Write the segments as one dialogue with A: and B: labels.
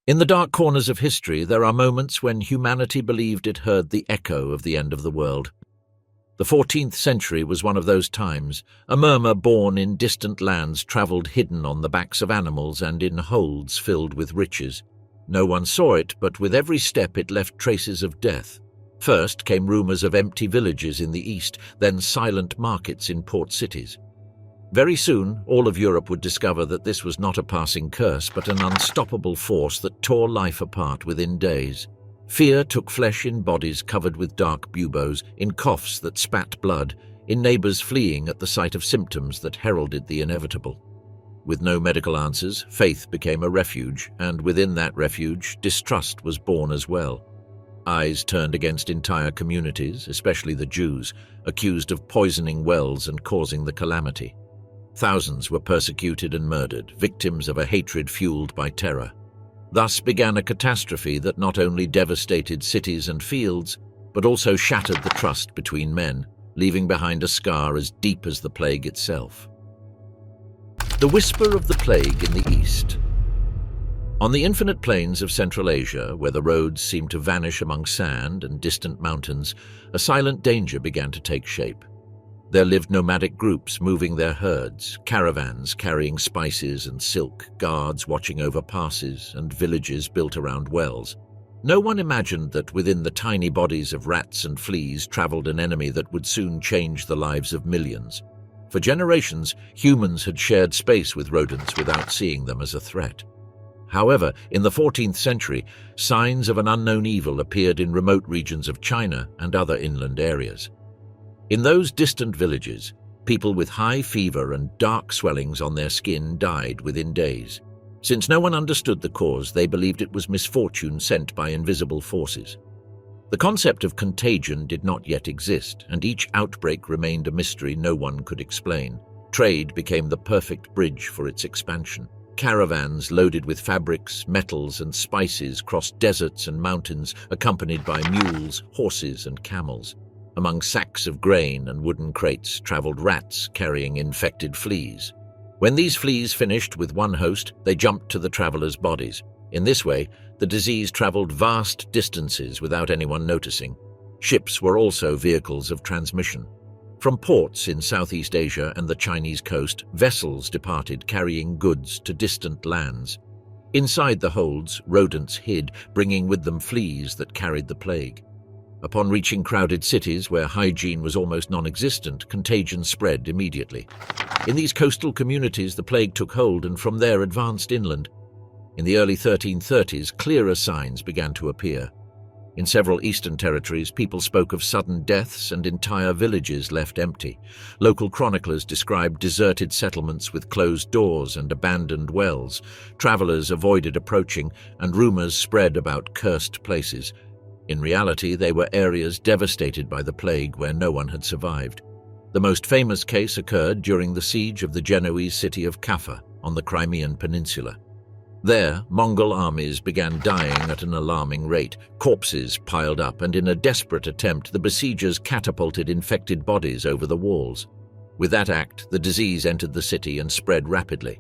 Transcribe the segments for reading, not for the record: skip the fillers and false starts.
A: In the dark corners of history, there are moments when humanity believed it heard the echo of the end of the world. The 14th century was one of those times. A murmur born in distant lands travelled hidden on the backs of animals and in holds filled with riches. No one saw it, but with every step it left traces of death. First came rumours of empty villages in the east, then silent markets in port cities. Very soon, all of Europe would discover that this was not a passing curse, but an unstoppable force that tore life apart within days. Fear took flesh in bodies covered with dark buboes, in coughs that spat blood, in neighbours fleeing at the sight of symptoms that heralded the inevitable. With no medical answers, faith became a refuge, and within that refuge, distrust was born as well. Eyes turned against entire communities, especially the Jews, accused of poisoning wells and causing the calamity. Thousands were persecuted and murdered, victims of a hatred fueled by terror. Thus began a catastrophe that not only devastated cities and fields, but also shattered the trust between men, leaving behind a scar as deep as the plague itself. The whisper of the plague in the east. On the infinite plains of Central Asia, where the roads seemed to vanish among sand and distant mountains, a silent danger began to take shape. There lived nomadic groups moving their herds, caravans carrying spices and silk, guards watching over passes, and villages built around wells. No one imagined that within the tiny bodies of rats and fleas travelled an enemy that would soon change the lives of millions. For generations, humans had shared space with rodents without seeing them as a threat. However, in the 14th century, signs of an unknown evil appeared in remote regions of China and other inland areas. In those distant villages, people with high fever and dark swellings on their skin died within days. Since no one understood the cause, they believed it was misfortune sent by invisible forces. The concept of contagion did not yet exist, and each outbreak remained a mystery no one could explain. Trade became the perfect bridge for its expansion. Caravans loaded with fabrics, metals, and spices crossed deserts and mountains, accompanied by mules, horses, and camels. Among sacks of grain and wooden crates traveled rats carrying infected fleas. When these fleas finished with one host, they jumped to the travelers' bodies. In this way, the disease traveled vast distances without anyone noticing. Ships were also vehicles of transmission. From ports in Southeast Asia and the Chinese coast, vessels departed carrying goods to distant lands. Inside the holds, rodents hid, bringing with them fleas that carried the plague. Upon reaching crowded cities where hygiene was almost non-existent, contagion spread immediately. In these coastal communities, the plague took hold and from there advanced inland. In the early 1330s, clearer signs began to appear. In several eastern territories, people spoke of sudden deaths and entire villages left empty. Local chroniclers described deserted settlements with closed doors and abandoned wells. Travelers avoided approaching, and rumors spread about cursed places. In reality, they were areas devastated by the plague where no one had survived. The most famous case occurred during the siege of the Genoese city of Kaffa on the Crimean Peninsula. There, Mongol armies began dying at an alarming rate. Corpses piled up, and in a desperate attempt, the besiegers catapulted infected bodies over the walls. With that act, the disease entered the city and spread rapidly.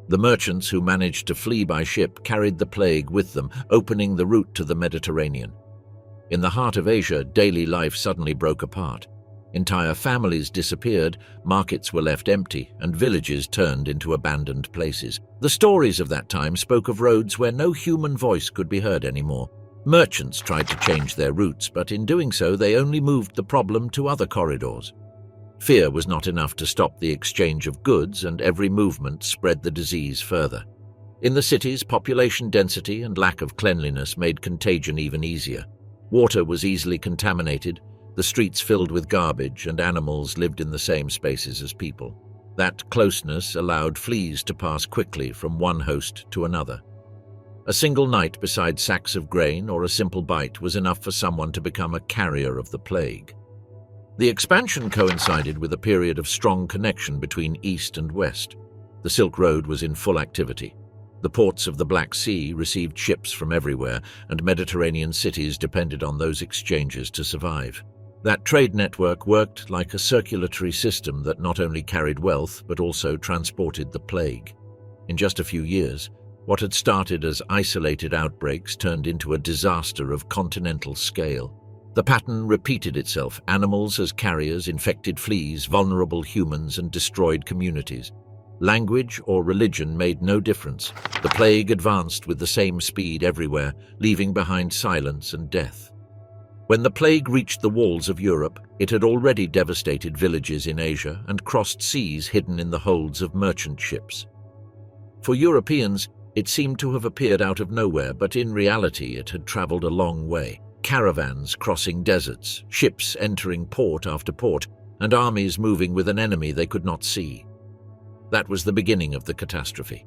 A: The merchants who managed to flee by ship carried the plague with them, opening the route to the Mediterranean. In the heart of Asia, daily life suddenly broke apart. Entire families disappeared, markets were left empty, and villages turned into abandoned places. The stories of that time spoke of roads where no human voice could be heard anymore. Merchants tried to change their routes, but in doing so, they only moved the problem to other corridors. Fear was not enough to stop the exchange of goods, and every movement spread the disease further. In the cities, population density and lack of cleanliness made contagion even easier. Water was easily contaminated, the streets filled with garbage, and animals lived in the same spaces as people. That closeness allowed fleas to pass quickly from one host to another. A single night beside sacks of grain or a simple bite was enough for someone to become a carrier of the plague. The expansion coincided with a period of strong connection between East and West. The Silk Road was in full activity. The ports of the Black Sea received ships from everywhere, and Mediterranean cities depended on those exchanges to survive. That trade network worked like a circulatory system that not only carried wealth but also transported the plague. In just a few years, What had started as isolated outbreaks turned into a disaster of continental scale. The pattern repeated itself: animals as carriers, infected fleas, vulnerable humans, and destroyed communities. Language or religion made no difference. The plague advanced with the same speed everywhere, leaving behind silence and death. When the plague reached the walls of Europe, it had already devastated villages in Asia and crossed seas hidden in the holds of merchant ships. For Europeans, it seemed to have appeared out of nowhere, but in reality it had traveled a long way. Caravans crossing deserts, ships entering port after port, and armies moving with an enemy they could not see. That was the beginning of the catastrophe.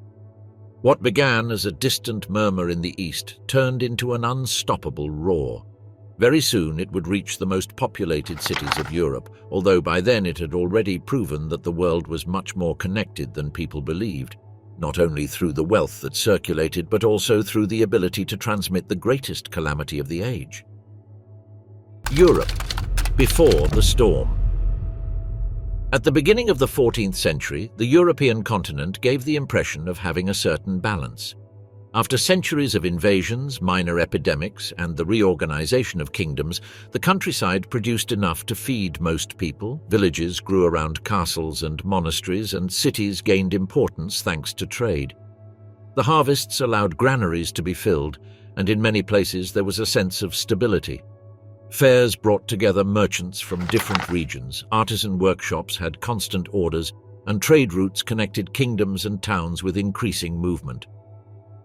A: What began as a distant murmur in the east turned into an unstoppable roar. Very soon it would reach the most populated cities of Europe, although by then it had already proven that the world was much more connected than people believed, not only through the wealth that circulated, but also through the ability to transmit the greatest calamity of the age. Europe, before the storm. At the beginning of the 14th century, the European continent gave the impression of having a certain balance. After centuries of invasions, minor epidemics, and the reorganization of kingdoms, the countryside produced enough to feed most people, villages grew around castles and monasteries, and cities gained importance thanks to trade. The harvests allowed granaries to be filled, and in many places there was a sense of stability. Fairs brought together merchants from different regions, artisan workshops had constant orders, and trade routes connected kingdoms and towns with increasing movement.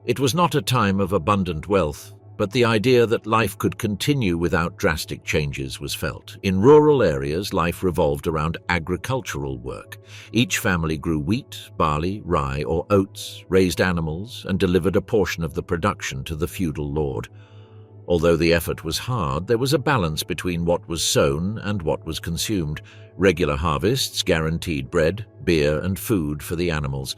A: It was not a time of abundant wealth, but the idea that life could continue without drastic changes was felt. In rural areas, life revolved around agricultural work. Each family grew wheat, barley, rye, or oats, raised animals, and delivered a portion of the production to the feudal lord. Although the effort was hard, there was a balance between what was sown and what was consumed. Regular harvests guaranteed bread, beer, and food for the animals.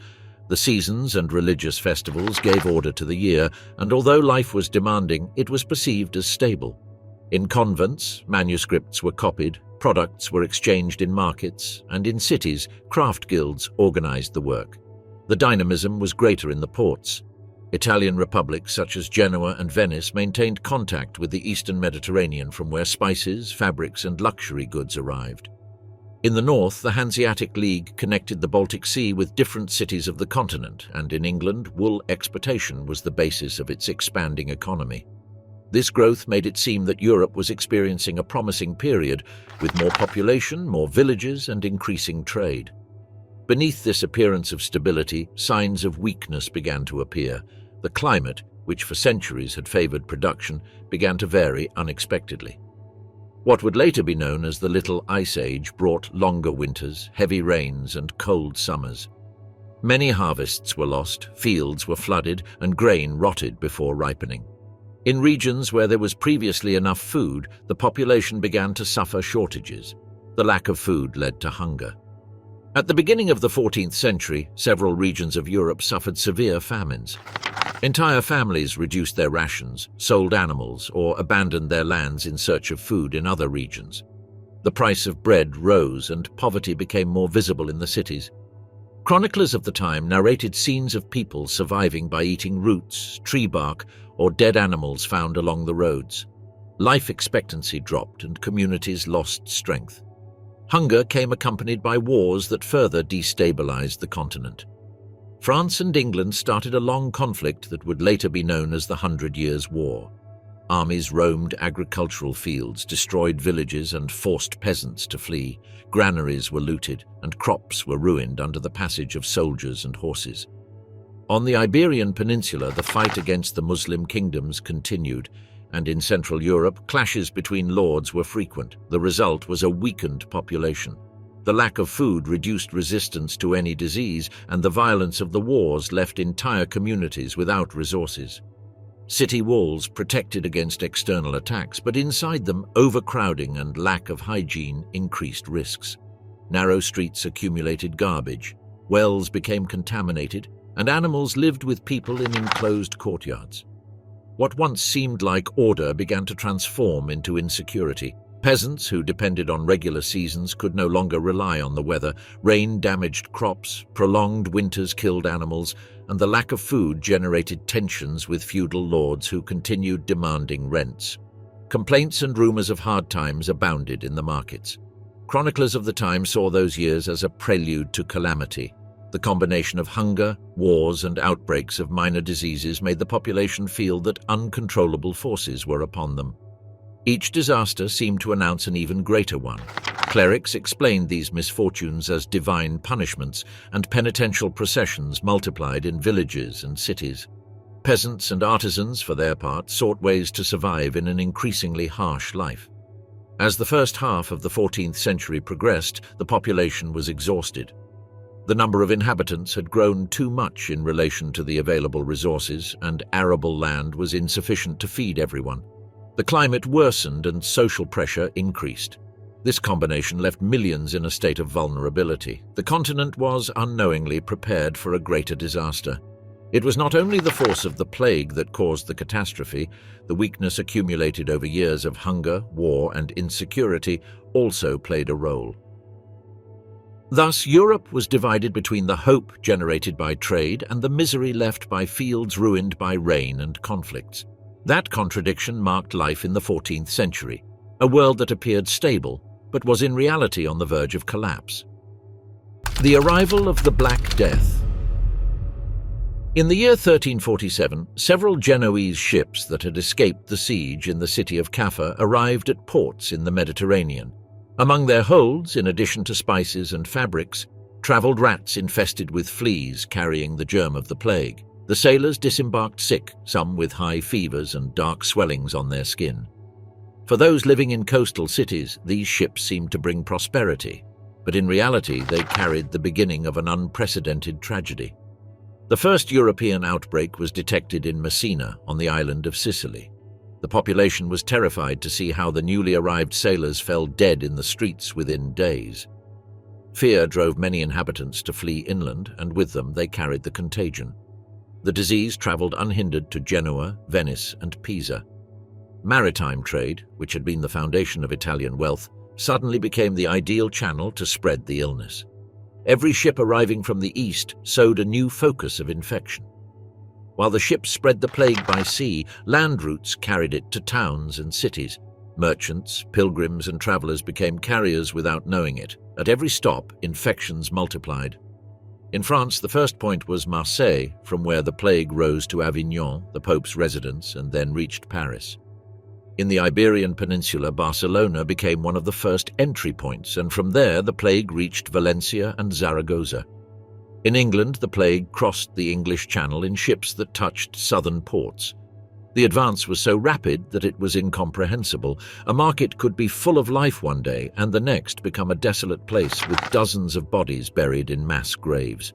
A: The seasons and religious festivals gave order to the year, and although life was demanding, it was perceived as stable. In convents, manuscripts were copied, products were exchanged in markets, and in cities, craft guilds organized the work. The dynamism was greater in the ports. Italian republics such as Genoa and Venice maintained contact with the eastern Mediterranean, from where spices, fabrics, and luxury goods arrived. In the north, the Hanseatic League connected the Baltic Sea with different cities of the continent, and in England, wool exportation was the basis of its expanding economy. This growth made it seem that Europe was experiencing a promising period, with more population, more villages, and increasing trade. Beneath this appearance of stability, signs of weakness began to appear. The climate, which for centuries had favored production, began to vary unexpectedly. What would later be known as the Little Ice Age brought longer winters, heavy rains, and cold summers. Many harvests were lost, fields were flooded, and grain rotted before ripening. In regions where there was previously enough food, the population began to suffer shortages. The lack of food led to hunger. At the beginning of the 14th century, several regions of Europe suffered severe famines. Entire families reduced their rations, sold animals, or abandoned their lands in search of food in other regions. The price of bread rose, and poverty became more visible in the cities. Chroniclers of the time narrated scenes of people surviving by eating roots, tree bark, or dead animals found along the roads. Life expectancy dropped, and communities lost strength. Hunger came accompanied by wars that further destabilized the continent. France and England started a long conflict that would later be known as the 100 Years' War. Armies roamed agricultural fields, destroyed villages, and forced peasants to flee. Granaries were looted, and crops were ruined under the passage of soldiers and horses. On the Iberian Peninsula, the fight against the Muslim kingdoms continued, and in Central Europe, clashes between lords were frequent. The result was a weakened population. The lack of food reduced resistance to any disease, and the violence of the wars left entire communities without resources. City walls protected against external attacks, but inside them, overcrowding and lack of hygiene increased risks. Narrow streets accumulated garbage, wells became contaminated, and animals lived with people in enclosed courtyards. What once seemed like order began to transform into insecurity. Peasants who depended on regular seasons could no longer rely on the weather. Rain damaged crops, prolonged winters killed animals, and the lack of food generated tensions with feudal lords who continued demanding rents. Complaints and rumors of hard times abounded in the markets. Chroniclers of the time saw those years as a prelude to calamity. The combination of hunger, wars, and outbreaks of minor diseases made the population feel that uncontrollable forces were upon them. Each disaster seemed to announce an even greater one. Clerics explained these misfortunes as divine punishments, and penitential processions multiplied in villages and cities. Peasants and artisans, for their part, sought ways to survive in an increasingly harsh life. As the first half of the 14th century progressed, the population was exhausted. The number of inhabitants had grown too much in relation to the available resources, and arable land was insufficient to feed everyone. The climate worsened and social pressure increased. This combination left millions in a state of vulnerability. The continent was unknowingly prepared for a greater disaster. It was not only the force of the plague that caused the catastrophe, the weakness accumulated over years of hunger, war, and insecurity also played a role. Thus, Europe was divided between the hope generated by trade and the misery left by fields ruined by rain and conflicts. That contradiction marked life in the 14th century, a world that appeared stable, but was in reality on the verge of collapse. The arrival of the Black Death. In the year 1347, several Genoese ships that had escaped the siege in the city of Caffa arrived at ports in the Mediterranean. Among their holds, in addition to spices and fabrics, travelled rats infested with fleas carrying the germ of the plague. The sailors disembarked sick, some with high fevers and dark swellings on their skin. For those living in coastal cities, these ships seemed to bring prosperity, but in reality they carried the beginning of an unprecedented tragedy. The first European outbreak was detected in Messina, on the island of Sicily. The population was terrified to see how the newly arrived sailors fell dead in the streets within days. Fear drove many inhabitants to flee inland, and with them they carried the contagion. The disease travelled unhindered to Genoa, Venice, and Pisa. Maritime trade, which had been the foundation of Italian wealth, suddenly became the ideal channel to spread the illness. Every ship arriving from the east sowed a new focus of infection. While the ships spread the plague by sea, land routes carried it to towns and cities. Merchants, pilgrims, and travellers became carriers without knowing it. At every stop, infections multiplied. In France, the first point was Marseille, from where the plague rose to Avignon, the Pope's residence, and then reached Paris. In the Iberian Peninsula, Barcelona became one of the first entry points, and from there the plague reached Valencia and Zaragoza. In England, the plague crossed the English Channel in ships that touched southern ports. The advance was so rapid that it was incomprehensible. A market could be full of life one day and the next become a desolate place with dozens of bodies buried in mass graves.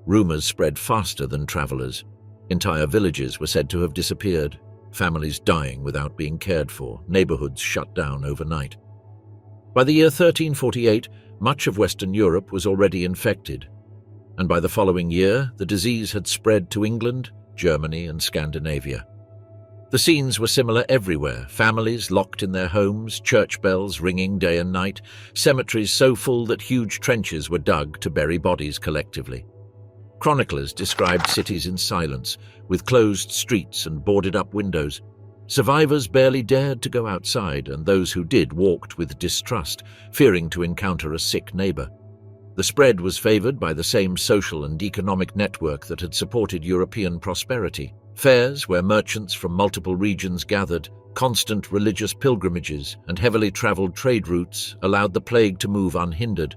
A: Rumors spread faster than travelers. Entire villages were said to have disappeared, families dying without being cared for, neighborhoods shut down overnight. By the year 1348, much of Western Europe was already infected, and by the following year, the disease had spread to England, Germany, and Scandinavia. The scenes were similar everywhere, families locked in their homes, church bells ringing day and night, cemeteries so full that huge trenches were dug to bury bodies collectively. Chroniclers described cities in silence, with closed streets and boarded-up windows. Survivors barely dared to go outside, and those who did walked with distrust, fearing to encounter a sick neighbor. The spread was favored by the same social and economic network that had supported European prosperity. Fairs where merchants from multiple regions gathered, constant religious pilgrimages, and heavily traveled trade routes allowed the plague to move unhindered.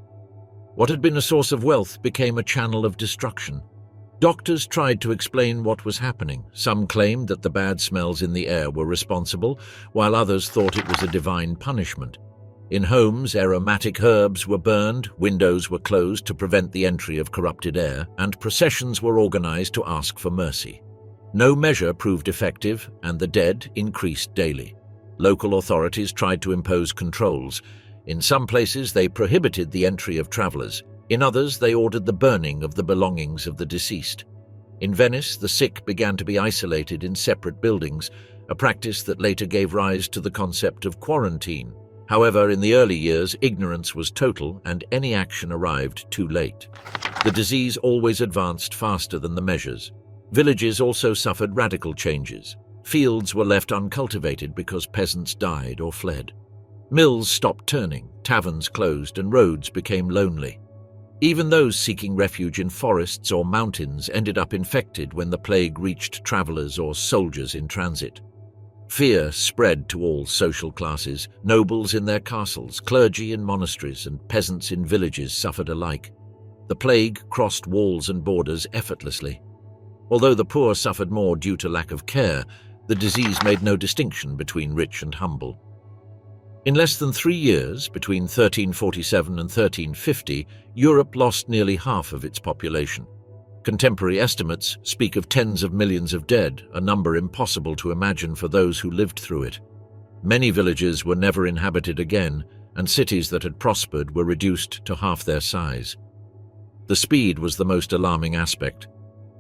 A: What had been a source of wealth became a channel of destruction. Doctors tried to explain what was happening. Some claimed that the bad smells in the air were responsible, while others thought it was a divine punishment. In homes, aromatic herbs were burned, windows were closed to prevent the entry of corrupted air, and processions were organized to ask for mercy. No measure proved effective, and the dead increased daily. Local authorities tried to impose controls. In some places, they prohibited the entry of travelers. In others, they ordered the burning of the belongings of the deceased. In Venice, the sick began to be isolated in separate buildings, a practice that later gave rise to the concept of quarantine. However, in the early years, ignorance was total and any action arrived too late. The disease always advanced faster than the measures. Villages also suffered radical changes. Fields were left uncultivated because peasants died or fled. Mills stopped turning, taverns closed, and roads became lonely. Even those seeking refuge in forests or mountains ended up infected when the plague reached travelers or soldiers in transit. Fear spread to all social classes. Nobles in their castles, clergy in monasteries, and peasants in villages suffered alike. The plague crossed walls and borders effortlessly. Although the poor suffered more due to lack of care, the disease made no distinction between rich and humble. In less than 3 years, between 1347 and 1350, Europe lost nearly half of its population. Contemporary estimates speak of tens of millions of dead, a number impossible to imagine for those who lived through it. Many villages were never inhabited again, and cities that had prospered were reduced to half their size. The speed was the most alarming aspect.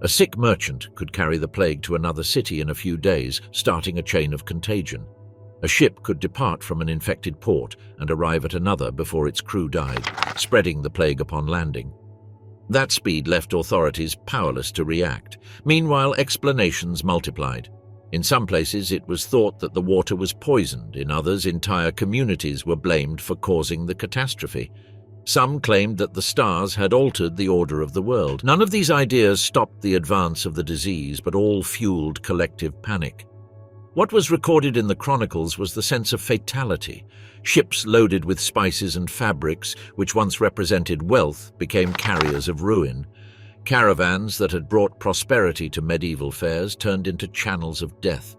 A: A sick merchant could carry the plague to another city in a few days, starting a chain of contagion. A ship could depart from an infected port and arrive at another before its crew died, spreading the plague upon landing. That speed left authorities powerless to react. Meanwhile, explanations multiplied. In some places, it was thought that the water was poisoned. In others, entire communities were blamed for causing the catastrophe. Some claimed that the stars had altered the order of the world. None of these ideas stopped the advance of the disease, but all fueled collective panic. What was recorded in the chronicles was the sense of fatality. Ships loaded with spices and fabrics, which once represented wealth, became carriers of ruin. Caravans that had brought prosperity to medieval fairs turned into channels of death.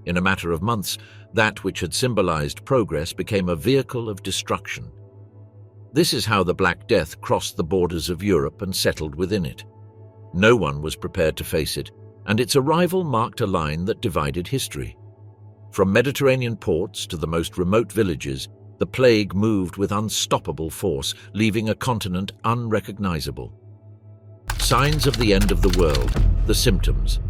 A: In a matter of months, that which had symbolized progress became a vehicle of destruction. This is how the Black Death crossed the borders of Europe and settled within it. No one was prepared to face it, and its arrival marked a line that divided history. From Mediterranean ports to the most remote villages, the plague moved with unstoppable force, leaving a continent unrecognizable. Signs of the end of the world, the symptoms.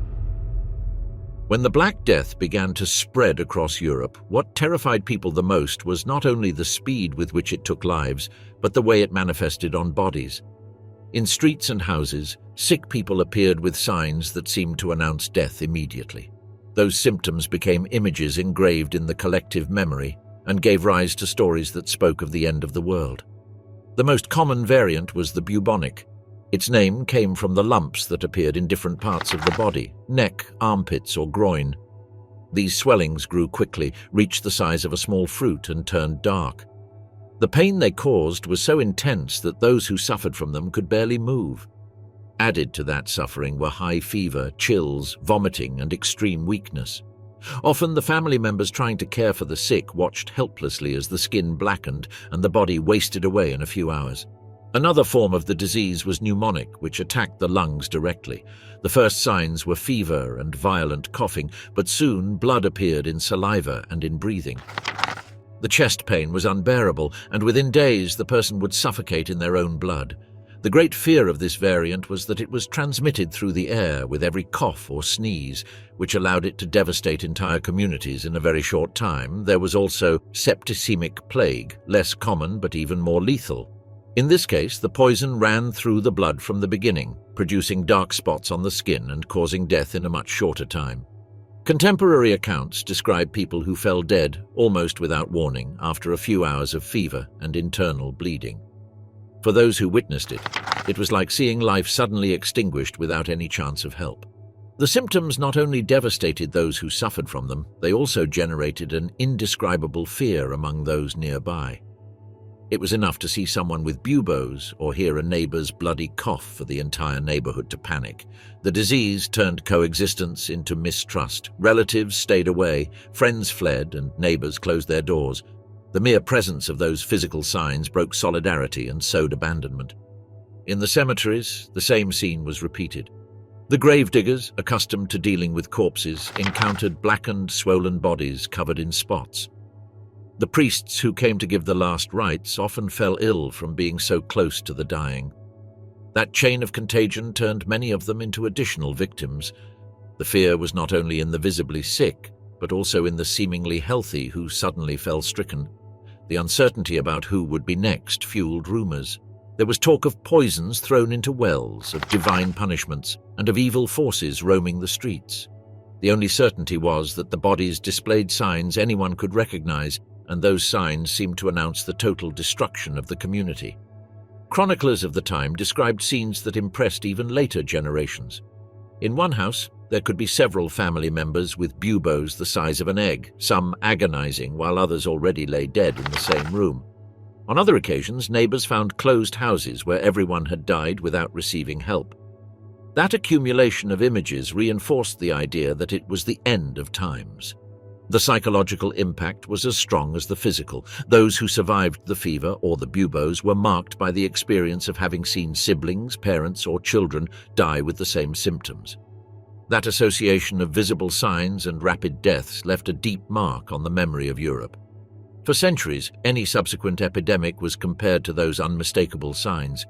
A: When the Black Death began to spread across Europe, what terrified people the most was not only the speed with which it took lives, but the way it manifested on bodies. In streets and houses, sick people appeared with signs that seemed to announce death immediately. Those symptoms became images engraved in the collective memory and gave rise to stories that spoke of the end of the world. The most common variant was the bubonic. Its name came from the lumps that appeared in different parts of the body, neck, armpits, or groin. These swellings grew quickly, reached the size of a small fruit, and turned dark. The pain they caused was so intense that those who suffered from them could barely move. Added to that suffering were high fever, chills, vomiting, and extreme weakness. Often the family members trying to care for the sick watched helplessly as the skin blackened and the body wasted away in a few hours. Another form of the disease was pneumonic, which attacked the lungs directly. The first signs were fever and violent coughing, but soon blood appeared in saliva and in breathing. The chest pain was unbearable, and within days the person would suffocate in their own blood. The great fear of this variant was that it was transmitted through the air with every cough or sneeze, which allowed it to devastate entire communities in a very short time. There was also septicemic plague, less common but even more lethal. In this case, the poison ran through the blood from the beginning, producing dark spots on the skin and causing death in a much shorter time. Contemporary accounts describe people who fell dead almost without warning after a few hours of fever and internal bleeding. For those who witnessed it, it was like seeing life suddenly extinguished without any chance of help. The symptoms not only devastated those who suffered from them, they also generated an indescribable fear among those nearby. It was enough to see someone with buboes or hear a neighbor's bloody cough for the entire neighborhood to panic. The disease turned coexistence into mistrust. Relatives stayed away, friends fled, and neighbors closed their doors. The mere presence of those physical signs broke solidarity and sowed abandonment. In the cemeteries, the same scene was repeated. The gravediggers, accustomed to dealing with corpses, encountered blackened, swollen bodies covered in spots. The priests who came to give the last rites often fell ill from being so close to the dying. That chain of contagion turned many of them into additional victims. The fear was not only in the visibly sick, but also in the seemingly healthy who suddenly fell stricken. The uncertainty about who would be next fueled rumors. There was talk of poisons thrown into wells, of divine punishments, and of evil forces roaming the streets. The only certainty was that the bodies displayed signs anyone could recognize, and those signs seemed to announce the total destruction of the community. Chroniclers of the time described scenes that impressed even later generations. In one house, there could be several family members with buboes the size of an egg, some agonizing while others already lay dead in the same room. On other occasions, neighbors found closed houses where everyone had died without receiving help. That accumulation of images reinforced the idea that it was the end of times. The psychological impact was as strong as the physical. Those who survived the fever or the buboes were marked by the experience of having seen siblings, parents, or children die with the same symptoms. That association of visible signs and rapid deaths left a deep mark on the memory of Europe. For centuries, any subsequent epidemic was compared to those unmistakable signs.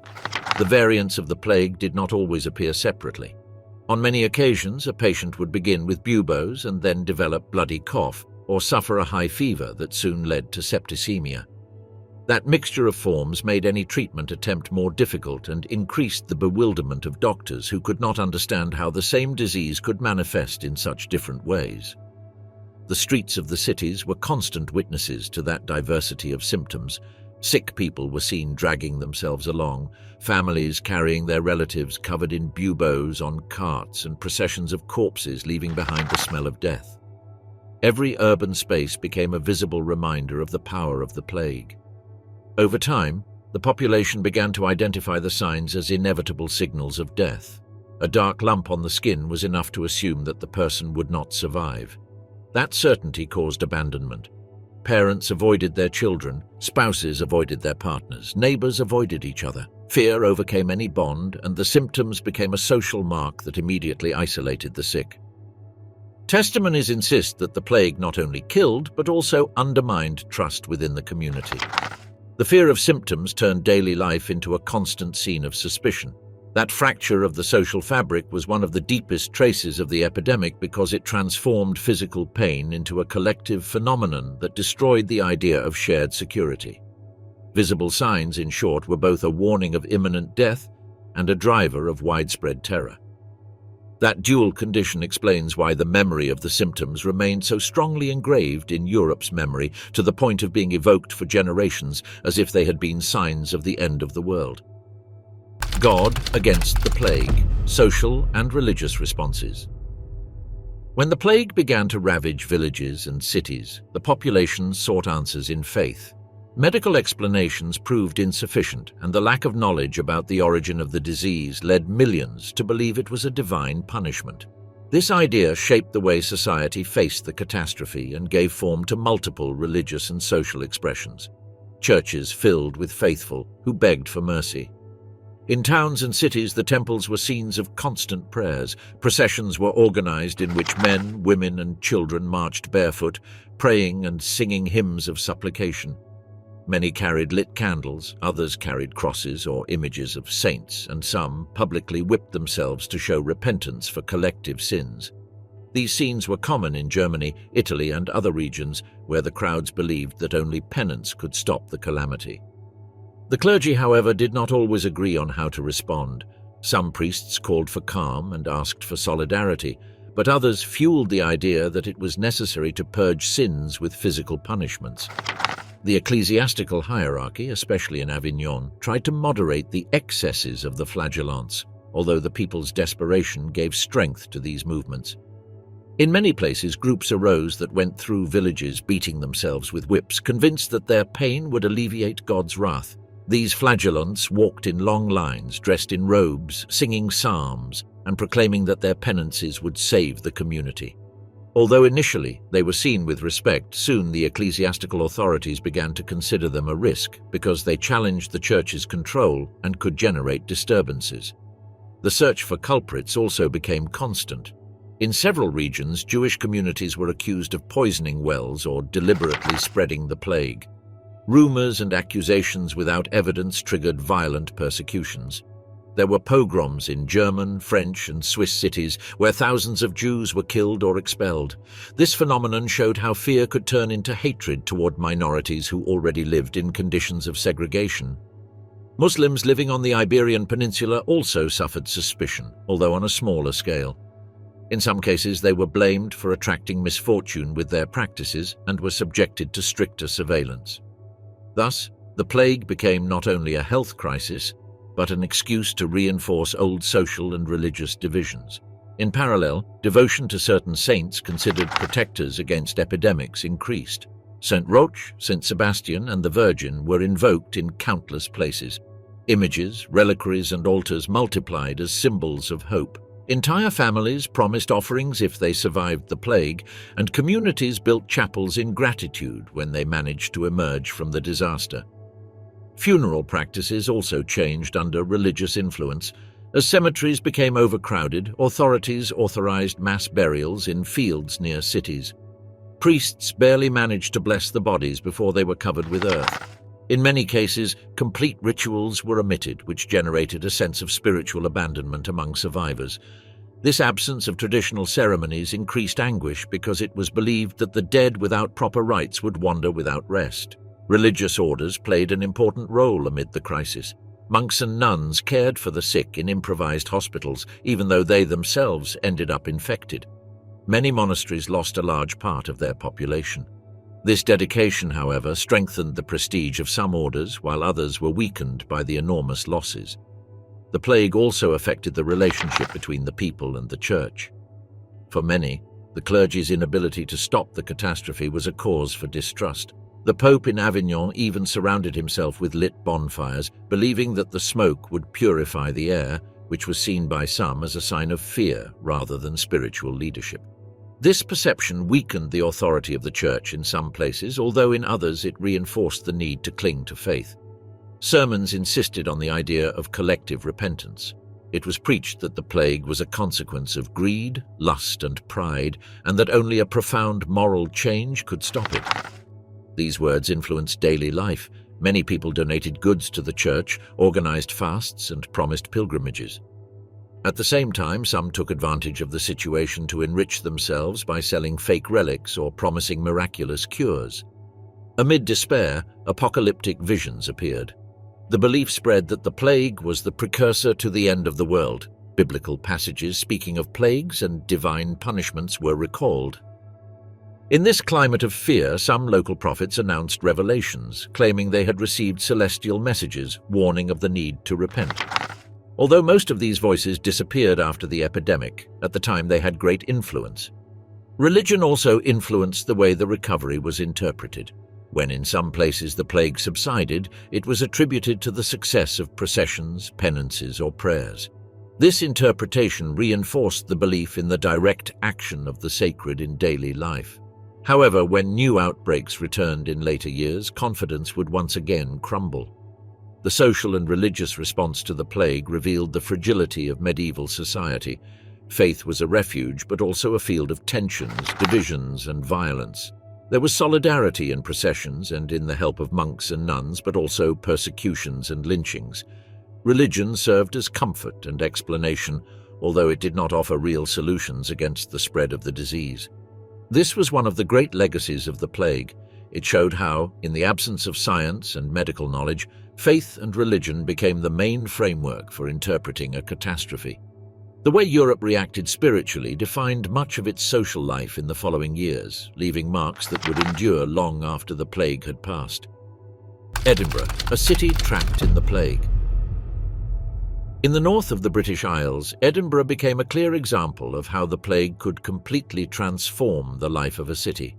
A: The variants of the plague did not always appear separately. On many occasions, a patient would begin with buboes and then develop bloody cough, or suffer a high fever that soon led to septicemia. That mixture of forms made any treatment attempt more difficult and increased the bewilderment of doctors who could not understand how the same disease could manifest in such different ways. The streets of the cities were constant witnesses to that diversity of symptoms. Sick people were seen dragging themselves along, families carrying their relatives covered in buboes on carts, and processions of corpses leaving behind the smell of death. Every urban space became a visible reminder of the power of the plague. Over time, the population began to identify the signs as inevitable signals of death. A dark lump on the skin was enough to assume that the person would not survive. That certainty caused abandonment. Parents avoided their children, spouses avoided their partners, neighbors avoided each other. Fear overcame any bond, and the symptoms became a social mark that immediately isolated the sick. Testimonies insist that the plague not only killed, but also undermined trust within the community. The fear of symptoms turned daily life into a constant scene of suspicion. That fracture of the social fabric was one of the deepest traces of the epidemic because it transformed physical pain into a collective phenomenon that destroyed the idea of shared security. Visible signs, in short, were both a warning of imminent death and a driver of widespread terror. That dual condition explains why the memory of the symptoms remained so strongly engraved in Europe's memory to the point of being evoked for generations as if they had been signs of the end of the world. God against the plague, social and religious responses. When the plague began to ravage villages and cities, the population sought answers in faith. Medical explanations proved insufficient, and the lack of knowledge about the origin of the disease led millions to believe it was a divine punishment. This idea shaped the way society faced the catastrophe and gave form to multiple religious and social expressions. Churches filled with faithful who begged for mercy. In towns and cities, the temples were scenes of constant prayers. Processions were organized in which men, women, and children marched barefoot, praying and singing hymns of supplication. Many carried lit candles, others carried crosses or images of saints, and some publicly whipped themselves to show repentance for collective sins. These scenes were common in Germany, Italy, and other regions where the crowds believed that only penance could stop the calamity. The clergy, however, did not always agree on how to respond. Some priests called for calm and asked for solidarity, but others fueled the idea that it was necessary to purge sins with physical punishments. The ecclesiastical hierarchy, especially in Avignon, tried to moderate the excesses of the flagellants, although the people's desperation gave strength to these movements. In many places, groups arose that went through villages beating themselves with whips, convinced that their pain would alleviate God's wrath. These flagellants walked in long lines, dressed in robes, singing psalms, and proclaiming that their penances would save the community. Although initially they were seen with respect, soon the ecclesiastical authorities began to consider them a risk because they challenged the church's control and could generate disturbances. The search for culprits also became constant. In several regions, Jewish communities were accused of poisoning wells or deliberately spreading the plague. Rumors and accusations without evidence triggered violent persecutions. There were pogroms in German, French, and Swiss cities where thousands of Jews were killed or expelled. This phenomenon showed how fear could turn into hatred toward minorities who already lived in conditions of segregation. Muslims living on the Iberian Peninsula also suffered suspicion, although on a smaller scale. In some cases, they were blamed for attracting misfortune with their practices and were subjected to stricter surveillance. Thus, the plague became not only a health crisis, but an excuse to reinforce old social and religious divisions. In parallel, devotion to certain saints considered protectors against epidemics increased. Saint Roch, Saint Sebastian, and the Virgin were invoked in countless places. Images, reliquaries, and altars multiplied as symbols of hope. Entire families promised offerings if they survived the plague, and communities built chapels in gratitude when they managed to emerge from the disaster. Funeral practices also changed under religious influence. As cemeteries became overcrowded, authorities authorized mass burials in fields near cities. Priests barely managed to bless the bodies before they were covered with earth. In many cases, complete rituals were omitted, which generated a sense of spiritual abandonment among survivors. This absence of traditional ceremonies increased anguish because it was believed that the dead without proper rites would wander without rest. Religious orders played an important role amid the crisis. Monks and nuns cared for the sick in improvised hospitals, even though they themselves ended up infected. Many monasteries lost a large part of their population. This dedication, however, strengthened the prestige of some orders, while others were weakened by the enormous losses. The plague also affected the relationship between the people and the church. For many, the clergy's inability to stop the catastrophe was a cause for distrust. The Pope in Avignon even surrounded himself with lit bonfires, believing that the smoke would purify the air, which was seen by some as a sign of fear rather than spiritual leadership. This perception weakened the authority of the Church in some places, although in others it reinforced the need to cling to faith. Sermons insisted on the idea of collective repentance. It was preached that the plague was a consequence of greed, lust, and pride, and that only a profound moral change could stop it. These words influenced daily life. Many people donated goods to the church, organized fasts, and promised pilgrimages. At the same time, some took advantage of the situation to enrich themselves by selling fake relics or promising miraculous cures. Amid despair, apocalyptic visions appeared. The belief spread that the plague was the precursor to the end of the world. Biblical passages speaking of plagues and divine punishments were recalled. In this climate of fear, some local prophets announced revelations, claiming they had received celestial messages warning of the need to repent. Although most of these voices disappeared after the epidemic, at the time they had great influence. Religion also influenced the way the recovery was interpreted. When in some places the plague subsided, it was attributed to the success of processions, penances, or prayers. This interpretation reinforced the belief in the direct action of the sacred in daily life. However, when new outbreaks returned in later years, confidence would once again crumble. The social and religious response to the plague revealed the fragility of medieval society. Faith was a refuge, but also a field of tensions, divisions, and violence. There was solidarity in processions and in the help of monks and nuns, but also persecutions and lynchings. Religion served as comfort and explanation, although it did not offer real solutions against the spread of the disease. This was one of the great legacies of the plague. It showed how, in the absence of science and medical knowledge, faith and religion became the main framework for interpreting a catastrophe. The way Europe reacted spiritually defined much of its social life in the following years, leaving marks that would endure long after the plague had passed. Edinburgh, a city trapped in the plague. In the north of the British Isles, Edinburgh became a clear example of how the plague could completely transform the life of a city.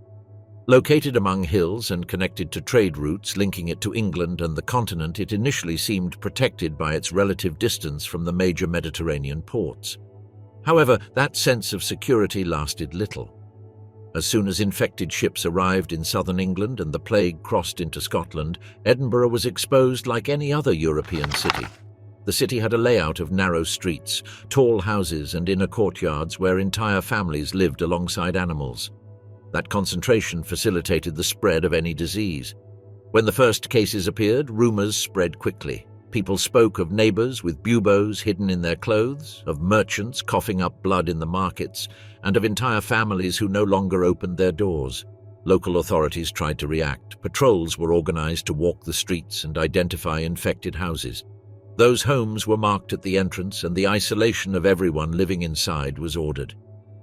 A: Located among hills and connected to trade routes linking it to England and the continent, it initially seemed protected by its relative distance from the major Mediterranean ports. However, that sense of security lasted little. As soon as infected ships arrived in southern England and the plague crossed into Scotland, Edinburgh was exposed like any other European city. The city had a layout of narrow streets, tall houses, and inner courtyards where entire families lived alongside animals. That concentration facilitated the spread of any disease. When the first cases appeared, rumors spread quickly. People spoke of neighbors with buboes hidden in their clothes, of merchants coughing up blood in the markets, and of entire families who no longer opened their doors. Local authorities tried to react. Patrols were organized to walk the streets and identify infected houses. Those homes were marked at the entrance, and the isolation of everyone living inside was ordered.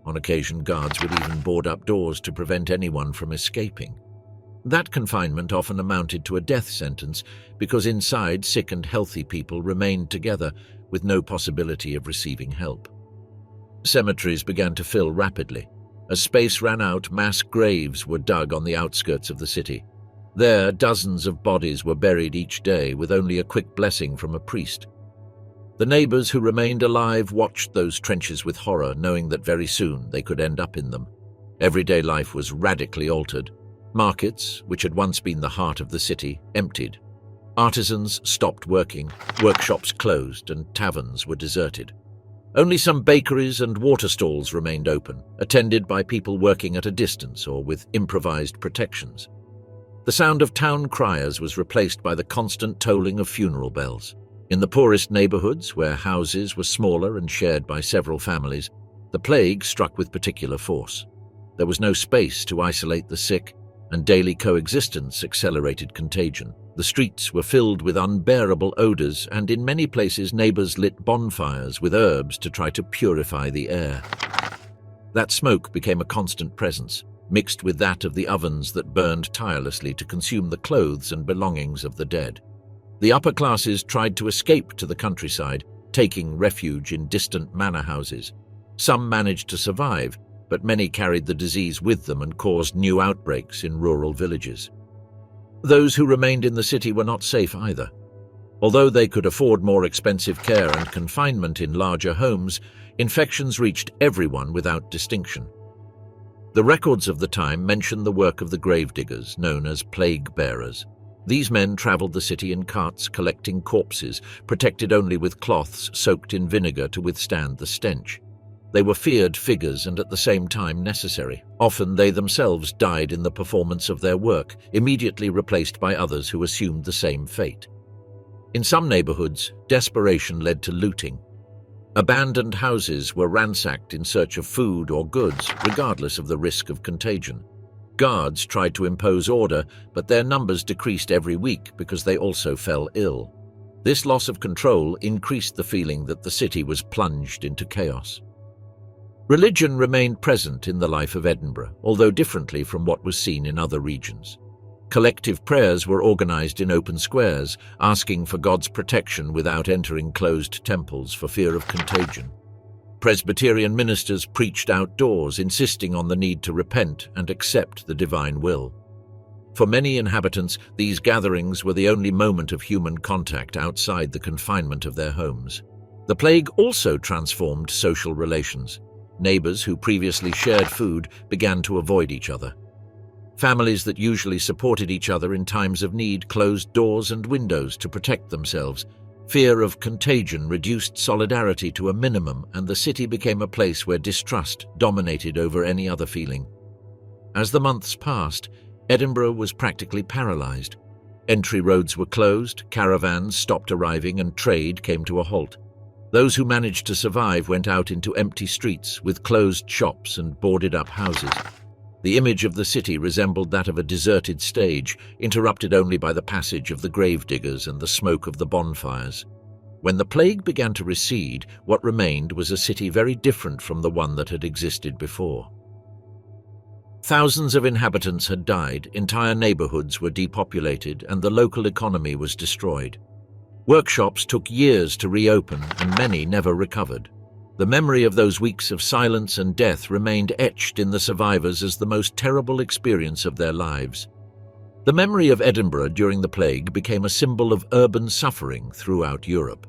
A: On occasion, guards would even board up doors to prevent anyone from escaping. That confinement often amounted to a death sentence because inside sick and healthy people remained together with no possibility of receiving help. Cemeteries began to fill rapidly. As space ran out, mass graves were dug on the outskirts of the city. There, dozens of bodies were buried each day with only a quick blessing from a priest. The neighbors who remained alive watched those trenches with horror, knowing that very soon they could end up in them. Everyday life was radically altered. Markets, which had once been the heart of the city, emptied. Artisans stopped working, workshops closed, and taverns were deserted. Only some bakeries and water stalls remained open, attended by people working at a distance or with improvised protections. The sound of town criers was replaced by the constant tolling of funeral bells. In the poorest neighborhoods, where houses were smaller and shared by several families, the plague struck with particular force. There was no space to isolate the sick, and daily coexistence accelerated contagion. The streets were filled with unbearable odors, and in many places neighbors lit bonfires with herbs to try to purify the air. That smoke became a constant presence, mixed with that of the ovens that burned tirelessly to consume the clothes and belongings of the dead. The upper classes tried to escape to the countryside, taking refuge in distant manor houses. Some managed to survive, but many carried the disease with them and caused new outbreaks in rural villages. Those who remained in the city were not safe either. Although they could afford more expensive care and confinement in larger homes, infections reached everyone without distinction. The records of the time mention the work of the gravediggers, known as plague bearers. These men traveled the city in carts collecting corpses, protected only with cloths soaked in vinegar to withstand the stench. They were feared figures and at the same time necessary. Often they themselves died in the performance of their work, immediately replaced by others who assumed the same fate. In some neighborhoods, desperation led to looting. Abandoned houses were ransacked in search of food or goods, regardless of the risk of contagion. Guards tried to impose order, but their numbers decreased every week because they also fell ill. This loss of control increased the feeling that the city was plunged into chaos. Religion remained present in the life of Edinburgh, although differently from what was seen in other regions. Collective prayers were organized in open squares, asking for God's protection without entering closed temples for fear of contagion. Presbyterian ministers preached outdoors, insisting on the need to repent and accept the divine will. For many inhabitants, these gatherings were the only moment of human contact outside the confinement of their homes. The plague also transformed social relations. Neighbors who previously shared food began to avoid each other. Families that usually supported each other in times of need closed doors and windows to protect themselves. Fear of contagion reduced solidarity to a minimum, and the city became a place where distrust dominated over any other feeling. As the months passed, Edinburgh was practically paralyzed. Entry roads were closed, caravans stopped arriving, and trade came to a halt. Those who managed to survive went out into empty streets with closed shops and boarded-up houses. The image of the city resembled that of a deserted stage, interrupted only by the passage of the gravediggers and the smoke of the bonfires. When the plague began to recede, what remained was a city very different from the one that had existed before. Thousands of inhabitants had died, entire neighborhoods were depopulated, and the local economy was destroyed. Workshops took years to reopen, and many never recovered. The memory of those weeks of silence and death remained etched in the survivors as the most terrible experience of their lives. The memory of Edinburgh during the plague became a symbol of urban suffering throughout Europe.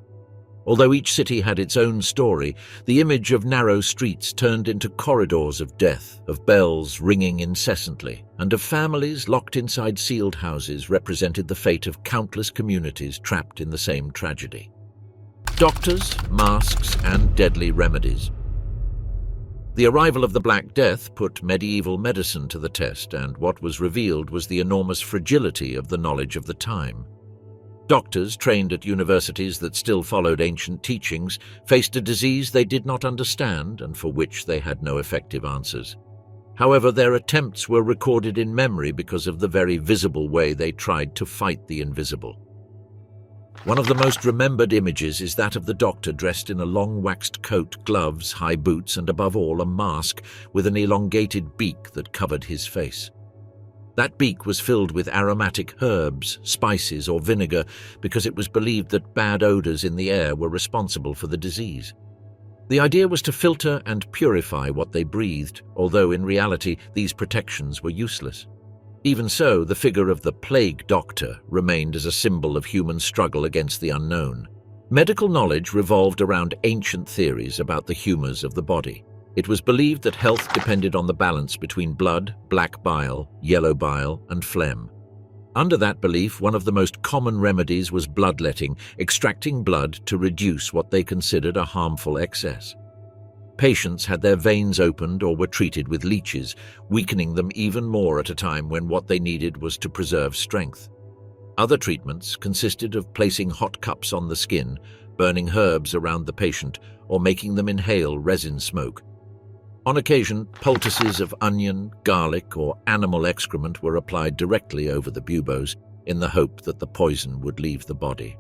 A: Although each city had its own story, the image of narrow streets turned into corridors of death, of bells ringing incessantly, and of families locked inside sealed houses represented the fate of countless communities trapped in the same tragedy. Doctors, masks, and deadly remedies. The arrival of the Black Death put medieval medicine to the test, and what was revealed was the enormous fragility of the knowledge of the time. Doctors trained at universities that still followed ancient teachings faced a disease they did not understand and for which they had no effective answers. However, their attempts were recorded in memory because of the very visible way they tried to fight the invisible. One of the most remembered images is that of the doctor dressed in a long waxed coat, gloves, high boots, and above all a mask with an elongated beak that covered his face. That beak was filled with aromatic herbs, spices, or vinegar because it was believed that bad odors in the air were responsible for the disease. The idea was to filter and purify what they breathed, although in reality these protections were useless. Even so, the figure of the plague doctor remained as a symbol of human struggle against the unknown. Medical knowledge revolved around ancient theories about the humors of the body. It was believed that health depended on the balance between blood, black bile, yellow bile, and phlegm. Under that belief, one of the most common remedies was bloodletting, extracting blood to reduce what they considered a harmful excess. Patients had their veins opened or were treated with leeches, weakening them even more at a time when what they needed was to preserve strength. Other treatments consisted of placing hot cups on the skin, burning herbs around the patient, or making them inhale resin smoke. On occasion, poultices of onion, garlic, or animal excrement were applied directly over the buboes in the hope that the poison would leave the body.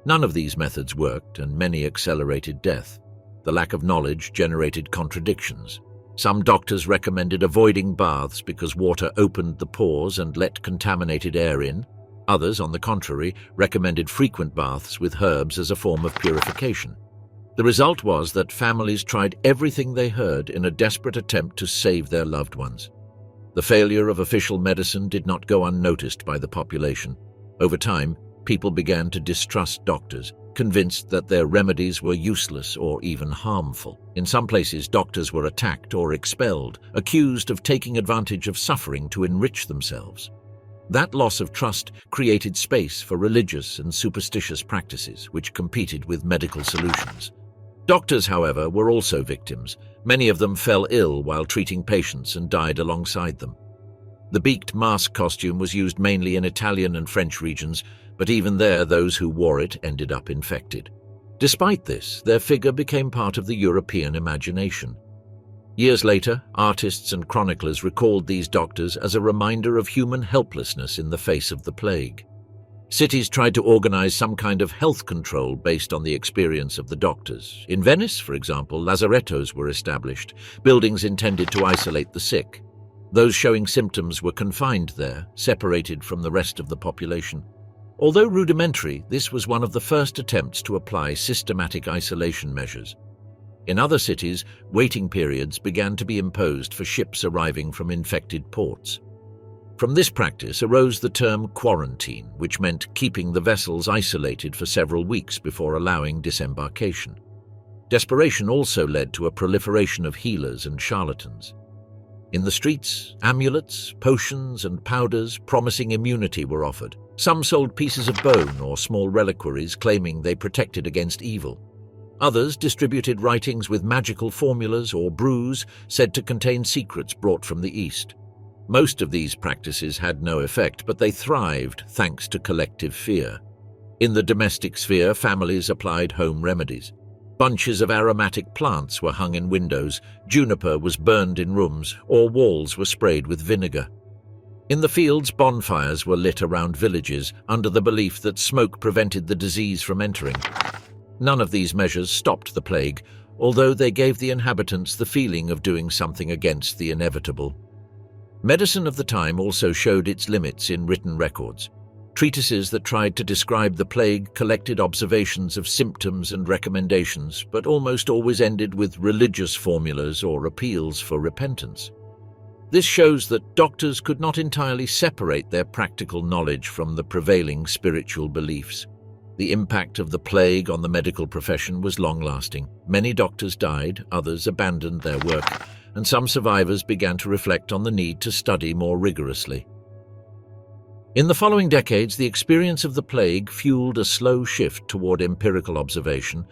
A: None of these methods worked, and many accelerated death. The lack of knowledge generated contradictions. Some doctors recommended avoiding baths because water opened the pores and let contaminated air in. Others, on the contrary, recommended frequent baths with herbs as a form of purification. The result was that families tried everything they heard in a desperate attempt to save their loved ones. The failure of official medicine did not go unnoticed by the population. Over time, people began to distrust doctors, convinced that their remedies were useless or even harmful. In some places, doctors were attacked or expelled, accused of taking advantage of suffering to enrich themselves. That loss of trust created space for religious and superstitious practices, which competed with medical solutions. Doctors, however, were also victims. Many of them fell ill while treating patients and died alongside them. The beaked mask costume was used mainly in Italian and French regions, but even there those who wore it ended up infected. Despite this, their figure became part of the European imagination. Years later, artists and chroniclers recalled these doctors as a reminder of human helplessness in the face of the plague. Cities tried to organize some kind of health control based on the experience of the doctors. In Venice, for example, lazarettos were established, buildings intended to isolate the sick. Those showing symptoms were confined there, separated from the rest of the population. Although rudimentary, this was one of the first attempts to apply systematic isolation measures. In other cities, waiting periods began to be imposed for ships arriving from infected ports. From this practice arose the term quarantine, which meant keeping the vessels isolated for several weeks before allowing disembarkation. Desperation also led to a proliferation of healers and charlatans. In the streets, amulets, potions, and powders promising immunity were offered. Some sold pieces of bone or small reliquaries claiming they protected against evil. Others distributed writings with magical formulas or brews said to contain secrets brought from the East. Most of these practices had no effect, but they thrived thanks to collective fear. In the domestic sphere, families applied home remedies. Bunches of aromatic plants were hung in windows, juniper was burned in rooms, or walls were sprayed with vinegar. In the fields, bonfires were lit around villages under the belief that smoke prevented the disease from entering. None of these measures stopped the plague, although they gave the inhabitants the feeling of doing something against the inevitable. Medicine of the time also showed its limits in written records. Treatises that tried to describe the plague collected observations of symptoms and recommendations, but almost always ended with religious formulas or appeals for repentance. This shows that doctors could not entirely separate their practical knowledge from the prevailing spiritual beliefs. The impact of the plague on the medical profession was long-lasting. Many doctors died, others abandoned their work, and some survivors began to reflect on the need to study more rigorously. In the following decades, the experience of the plague fueled a slow shift toward empirical observation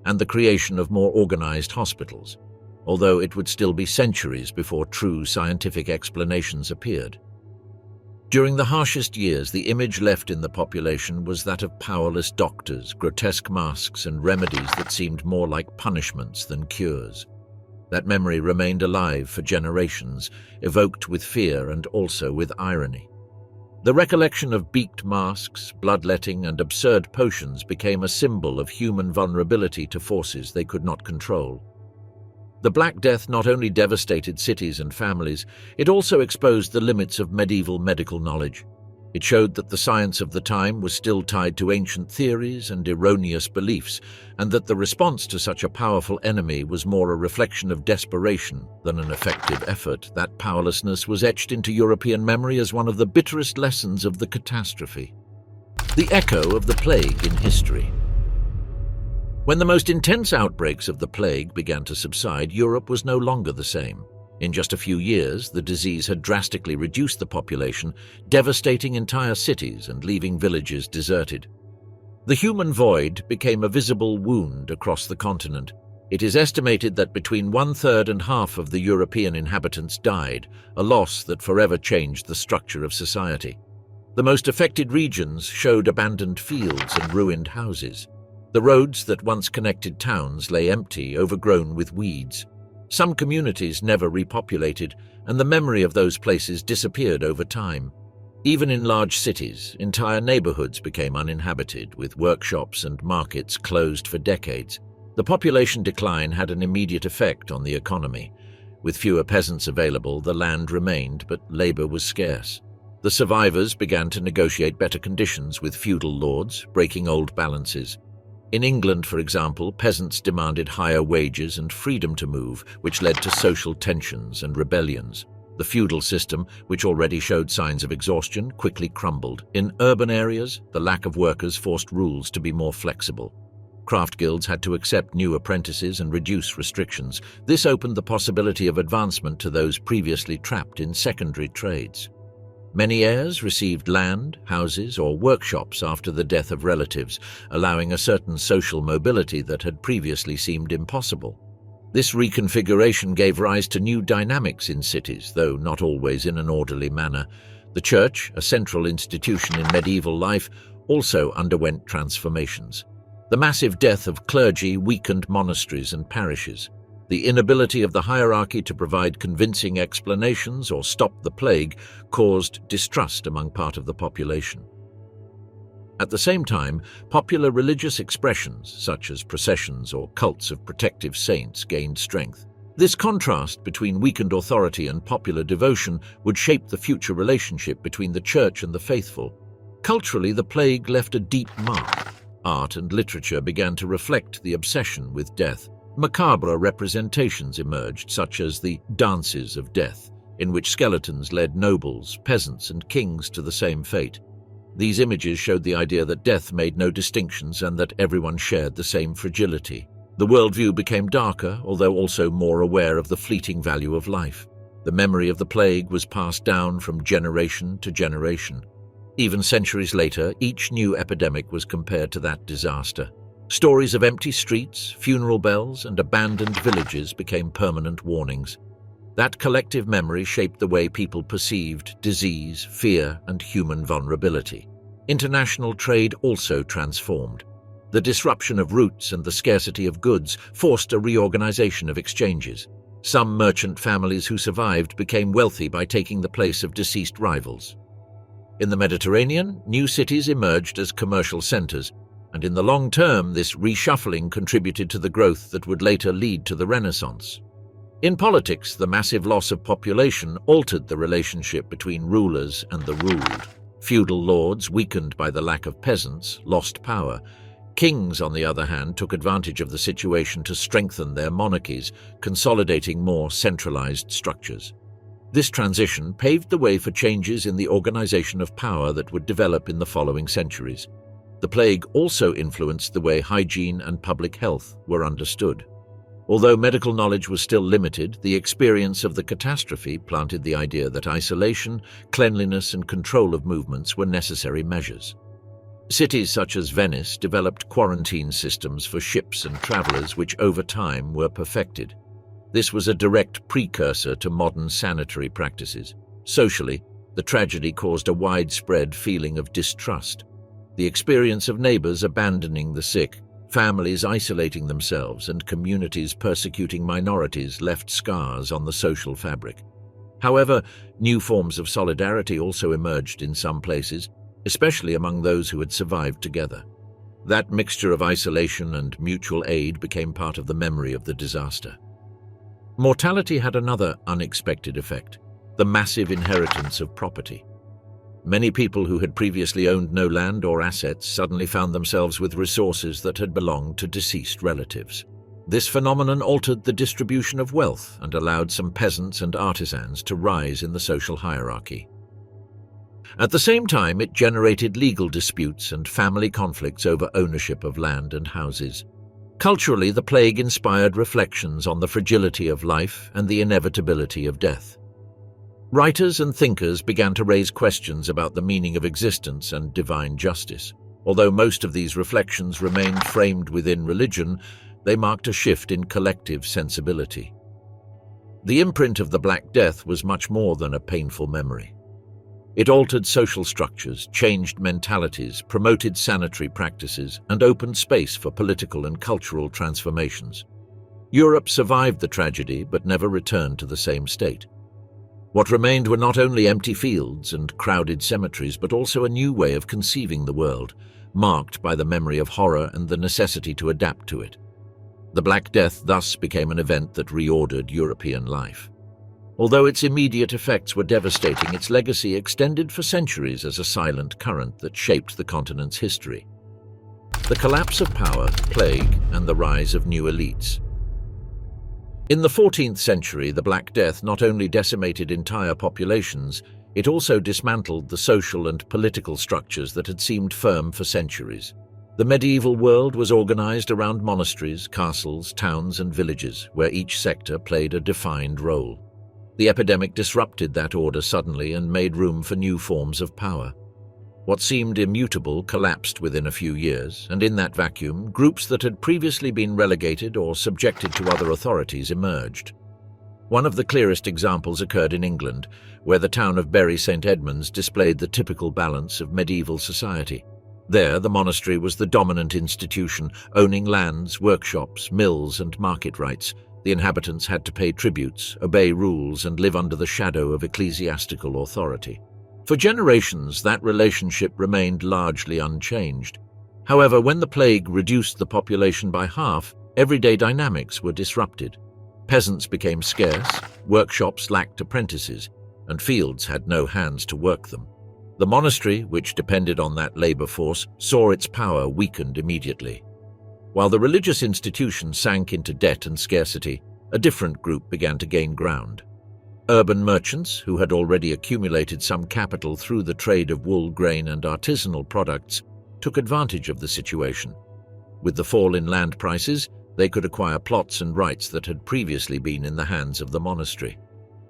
A: and the creation of more organized hospitals, although it would still be centuries before true scientific explanations appeared. During the harshest years, the image left in the population was that of powerless doctors, grotesque masks, and remedies that seemed more like punishments than cures. That memory remained alive for generations, evoked with fear and also with irony. The recollection of beaked masks, bloodletting, and absurd potions became a symbol of human vulnerability to forces they could not control. The Black Death not only devastated cities and families, it also exposed the limits of medieval medical knowledge. It showed that the science of the time was still tied to ancient theories and erroneous beliefs, and that the response to such a powerful enemy was more a reflection of desperation than an effective effort. That powerlessness was etched into European memory as one of the bitterest lessons of the catastrophe. The echo of the plague in history. When the most intense outbreaks of the plague began to subside, Europe was no longer the same. In just a few years, the disease had drastically reduced the population, devastating entire cities and leaving villages deserted. The human void became a visible wound across the continent. It is estimated that between 1/3 and half of the European inhabitants died, a loss that forever changed the structure of society. The most affected regions showed abandoned fields and ruined houses. The roads that once connected towns lay empty, overgrown with weeds. Some communities never repopulated, and the memory of those places disappeared over time. Even in large cities, entire neighborhoods became uninhabited, with workshops and markets closed for decades. The population decline had an immediate effect on the economy. With fewer peasants available, the land remained, but labor was scarce. The survivors began to negotiate better conditions with feudal lords, breaking old balances. In England, for example, peasants demanded higher wages and freedom to move, which led to social tensions and rebellions. The feudal system, which already showed signs of exhaustion, quickly crumbled. In urban areas, the lack of workers forced rules to be more flexible. Craft guilds had to accept new apprentices and reduce restrictions. This opened the possibility of advancement to those previously trapped in secondary trades. Many heirs received land, houses, or workshops after the death of relatives, allowing a certain social mobility that had previously seemed impossible. This reconfiguration gave rise to new dynamics in cities, though not always in an orderly manner. The church, a central institution in medieval life, also underwent transformations. The massive death of clergy weakened monasteries and parishes. The inability of the hierarchy to provide convincing explanations or stop the plague caused distrust among part of the population. At the same time, popular religious expressions, such as processions or cults of protective saints, gained strength. This contrast between weakened authority and popular devotion would shape the future relationship between the church and the faithful. Culturally, the plague left a deep mark. Art and literature began to reflect the obsession with death. Macabre representations emerged, such as the dances of death, in which skeletons led nobles, peasants, and kings to the same fate. These images showed the idea that death made no distinctions and that everyone shared the same fragility. The worldview became darker, although also more aware of the fleeting value of life. The memory of the plague was passed down from generation to generation. Even centuries later, each new epidemic was compared to that disaster. Stories of empty streets, funeral bells, and abandoned villages became permanent warnings. That collective memory shaped the way people perceived disease, fear, and human vulnerability. International trade also transformed. The disruption of routes and the scarcity of goods forced a reorganization of exchanges. Some merchant families who survived became wealthy by taking the place of deceased rivals. In the Mediterranean, new cities emerged as commercial centers, and in the long term, this reshuffling contributed to the growth that would later lead to the Renaissance. In politics, the massive loss of population altered the relationship between rulers and the ruled. Feudal lords, weakened by the lack of peasants, lost power. Kings, on the other hand, took advantage of the situation to strengthen their monarchies, consolidating more centralized structures. This transition paved the way for changes in the organization of power that would develop in the following centuries. The plague also influenced the way hygiene and public health were understood. Although medical knowledge was still limited, the experience of the catastrophe planted the idea that isolation, cleanliness, and control of movements were necessary measures. Cities such as Venice developed quarantine systems for ships and travelers which over time were perfected. This was a direct precursor to modern sanitary practices. Socially, the tragedy caused a widespread feeling of distrust. The experience of neighbors abandoning the sick, families isolating themselves, and communities persecuting minorities left scars on the social fabric. However, new forms of solidarity also emerged in some places, especially among those who had survived together. That mixture of isolation and mutual aid became part of the memory of the disaster. Mortality had another unexpected effect: the massive inheritance of property. Many people who had previously owned no land or assets suddenly found themselves with resources that had belonged to deceased relatives. This phenomenon altered the distribution of wealth and allowed some peasants and artisans to rise in the social hierarchy. At the same time, it generated legal disputes and family conflicts over ownership of land and houses. Culturally, the plague inspired reflections on the fragility of life and the inevitability of death. Writers and thinkers began to raise questions about the meaning of existence and divine justice. Although most of these reflections remained framed within religion, they marked a shift in collective sensibility. The imprint of the Black Death was much more than a painful memory. It altered social structures, changed mentalities, promoted sanitary practices, and opened space for political and cultural transformations. Europe survived the tragedy but never returned to the same state. What remained were not only empty fields and crowded cemeteries, but also a new way of conceiving the world, marked by the memory of horror and the necessity to adapt to it. The Black Death thus became an event that reordered European life. Although its immediate effects were devastating, its legacy extended for centuries as a silent current that shaped the continent's history. The collapse of power, plague, and the rise of new elites. In the 14th century, the Black Death not only decimated entire populations, it also dismantled the social and political structures that had seemed firm for centuries. The medieval world was organized around monasteries, castles, towns, and villages, where each sector played a defined role. The epidemic disrupted that order suddenly and made room for new forms of power. What seemed immutable collapsed within a few years, and in that vacuum, groups that had previously been relegated or subjected to other authorities emerged. One of the clearest examples occurred in England, where the town of Bury St. Edmunds displayed the typical balance of medieval society. There, the monastery was the dominant institution, owning lands, workshops, mills, and market rights. The inhabitants had to pay tributes, obey rules, and live under the shadow of ecclesiastical authority. For generations, that relationship remained largely unchanged. However, when the plague reduced the population by half, everyday dynamics were disrupted. Peasants became scarce, workshops lacked apprentices, and fields had no hands to work them. The monastery, which depended on that labor force, saw its power weakened immediately. While the religious institution sank into debt and scarcity, a different group began to gain ground. Urban merchants, who had already accumulated some capital through the trade of wool, grain, and artisanal products, took advantage of the situation. With the fall in land prices, they could acquire plots and rights that had previously been in the hands of the monastery.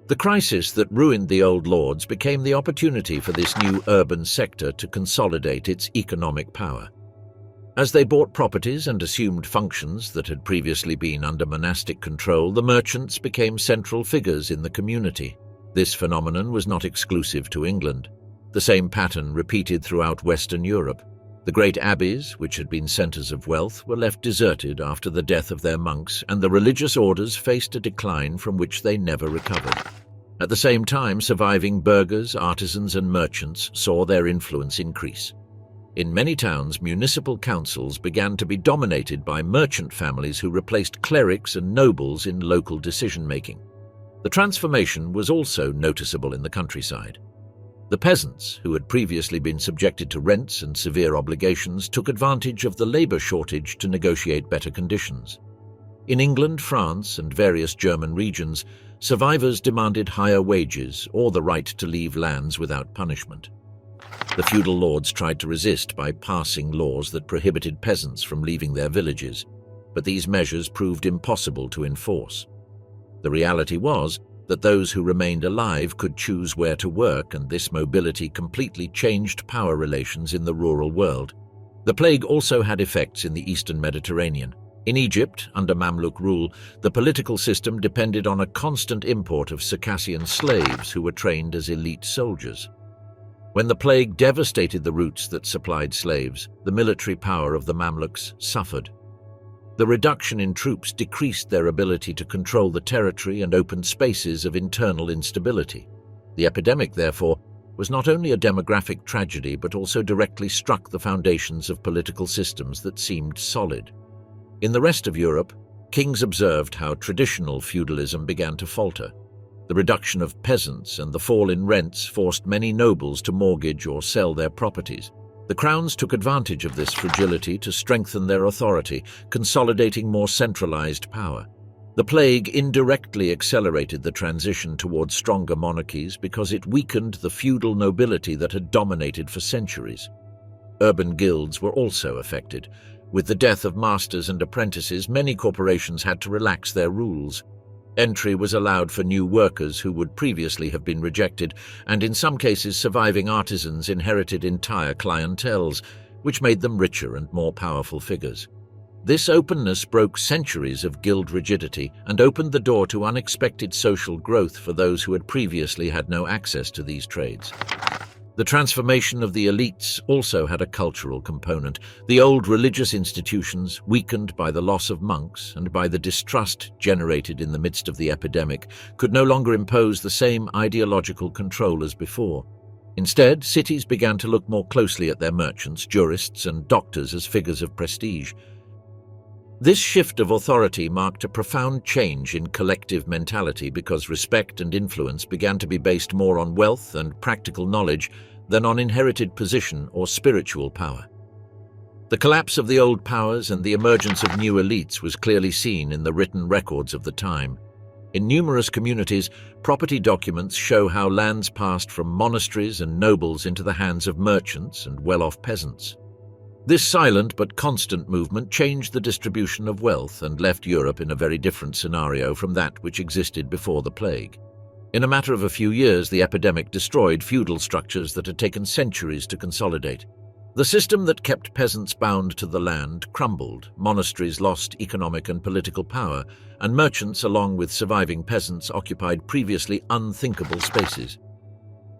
A: The crisis that ruined the old lords became the opportunity for this new urban sector to consolidate its economic power. As they bought properties and assumed functions that had previously been under monastic control, the merchants became central figures in the community. This phenomenon was not exclusive to England. The same pattern repeated throughout Western Europe. The great abbeys, which had been centers of wealth, were left deserted after the death of their monks, and the religious orders faced a decline from which they never recovered. At the same time, surviving burghers, artisans, and merchants saw their influence increase. In many towns, municipal councils began to be dominated by merchant families who replaced clerics and nobles in local decision-making. The transformation was also noticeable in the countryside. The peasants, who had previously been subjected to rents and severe obligations, took advantage of the labor shortage to negotiate better conditions. In England, France, and various German regions, survivors demanded higher wages or the right to leave lands without punishment. The feudal lords tried to resist by passing laws that prohibited peasants from leaving their villages, but these measures proved impossible to enforce. The reality was that those who remained alive could choose where to work, and this mobility completely changed power relations in the rural world. The plague also had effects in the eastern Mediterranean. In Egypt, under Mamluk rule, the political system depended on a constant import of Circassian slaves who were trained as elite soldiers. When the plague devastated the routes that supplied slaves, the military power of the Mamluks suffered. The reduction in troops decreased their ability to control the territory and opened spaces of internal instability. The epidemic, therefore, was not only a demographic tragedy but also directly struck the foundations of political systems that seemed solid. In the rest of Europe, kings observed how traditional feudalism began to falter. The reduction of peasants and the fall in rents forced many nobles to mortgage or sell their properties. The crowns took advantage of this fragility to strengthen their authority, consolidating more centralized power. The plague indirectly accelerated the transition towards stronger monarchies because it weakened the feudal nobility that had dominated for centuries. Urban guilds were also affected. With the death of masters and apprentices, many corporations had to relax their rules. Entry was allowed for new workers who would previously have been rejected, and in some cases surviving artisans inherited entire clienteles, which made them richer and more powerful figures. This openness broke centuries of guild rigidity and opened the door to unexpected social growth for those who had previously had no access to these trades. The transformation of the elites also had a cultural component. The old religious institutions, weakened by the loss of monks and by the distrust generated in the midst of the epidemic, could no longer impose the same ideological control as before. Instead, cities began to look more closely at their merchants, jurists, and doctors as figures of prestige. This shift of authority marked a profound change in collective mentality because respect and influence began to be based more on wealth and practical knowledge than on inherited position or spiritual power. The collapse of the old powers and the emergence of new elites was clearly seen in the written records of the time. In numerous communities, property documents show how lands passed from monasteries and nobles into the hands of merchants and well-off peasants. This silent but constant movement changed the distribution of wealth and left Europe in a very different scenario from that which existed before the plague. In a matter of a few years, the epidemic destroyed feudal structures that had taken centuries to consolidate. The system that kept peasants bound to the land crumbled, monasteries lost economic and political power, and merchants, along with surviving peasants, occupied previously unthinkable spaces.